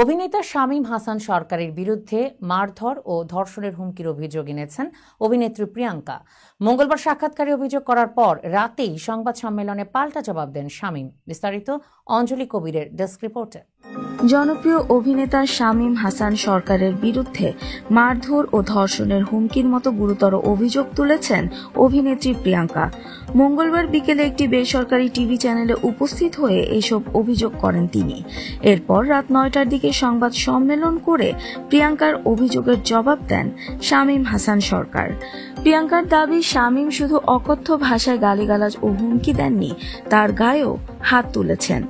অভিনেতা শামীম হাসান সরকারের বিরুদ্ধে মারধর ও ধর্ষণের হুমকির অভিযোগ এনেছেন অভিনেত্রী প্রিয়াঙ্কা। মঙ্গলবার সাক্ষাৎকারে অভিযোগ করার পর রাতেই সংবাদ সম্মেলনে পাল্টা জবাব দেন শামীম। বিস্তারিত অঞ্জলি কবিরের ডেস্ক রিপোর্টে। জনপ্রিয় অভিনেতা শামীম হাসান সরকারের বিরুদ্ধে মারধর ও ধর্ষণের হুমকির মতো গুরুতর অভিযোগ তুলেছেন অভিনেত্রী প্রিয়াঙ্কা। মঙ্গলবার বিকেলে একটি বেসরকারি টিভি চ্যানেলে উপস্থিত হয়ে এসব অভিযোগ করেন তিনি। এরপর রাত 9টার দিকে সংবাদ সম্মেলন করে প্রিয়াঙ্কার অভিযোগের জবাব দেন শামীম হাসান সরকার। প্রিয়াঙ্কার দাবি, শামীম শুধু অকথ্য ভাষায় গালিগালাজ ও হুমকি দেননি, তার গায়েও হাত তুলেছেন।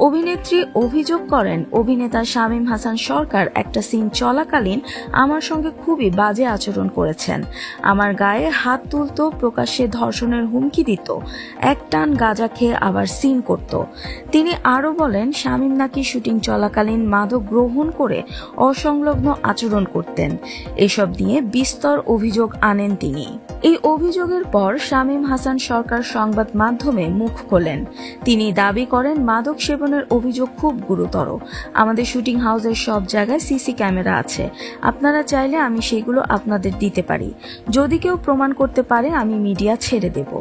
অভিনেত্রী অভিযোগ করেন, অভিনেতা শামীম হাসান সরকার একটা সিন চলাকালীন আমার সঙ্গে খুবই বাজে আচরণ করেছেন। আমার গায়ে হাত তুলত, প্রকাশ্যে ধর্ষণের হুমকি দিত, এক টান গাঁজা খেয়ে আবার সিন করত। তিনি আরও বলেন, শামীম নাকি শুটিং চলাকালীন মাদক গ্রহণ করে অসংলগ্ন আচরণ করতেন। এসব নিয়ে বিস্তর অভিযোগ আনেন তিনি। এই অভিযোগের পর শামীম হাসান সরকার সংবাদ মাধ্যমে মুখ খোলেন। তিনি দাবি করেন, মাদক সেবনের অভিযোগ খুব গুরুতর। আমাদের শুটিং হাউসের সব জায়গায় সিসি ক্যামেরা আছে। আপনারা চাইলে আমি সেগুলো আপনাদের দিতে পারি। যদি কেউ প্রমাণ করতে পারে আমি মিডিয়া ছেড়ে দেব।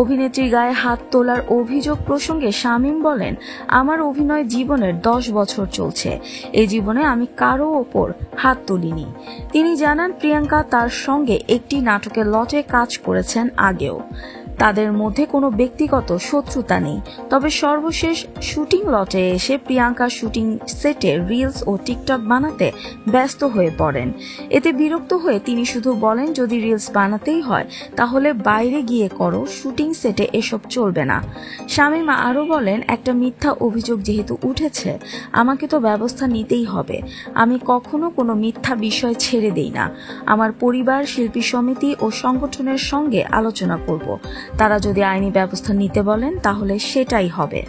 অভিনেত্রীর গায়ে হাত তোলার অভিযোগ প্রসঙ্গে শামীম বলেন, আমার অভিনয় জীবনের 10 বছর চলছে। এই জীবনে আমি কারো ওপর হাত তুলিনি। তিনি জানান, প্রিয়াঙ্কা তার সঙ্গে একটি নাটকের লটে কাজ করেছেন আগেও। তাদের মধ্যে কোনো ব্যক্তিগত শত্রুতা নেই। তবে সর্বশেষ শুটিং লটে এসে প্রিয়াঙ্কা শুটিং সেটে রিলস ও টিকটক বানাতে ব্যস্ত হয়ে পড়েন। এতে বিরক্ত হয়ে তিনি শুধু বলেন, যদি রিলস বানাতেই হয় তাহলে বাইরে গিয়ে করো, শুটিং সেটে এসব চলবে না। শামীম আরও বলেন, একটা মিথ্যা অভিযোগ যেহেতু উঠেছে, আমাকে তো ব্যবস্থা নিতেই হবে। আমি কখনো কোনো মিথ্যা বিষয় ছেড়ে দেই না। আমার পরিবার, শিল্পী সমিতি ও সংগঠনের সঙ্গে আলোচনা করব। তারা যদি আইনি ব্যবস্থা নিতে বলেন তাহলে সেটাই হবে।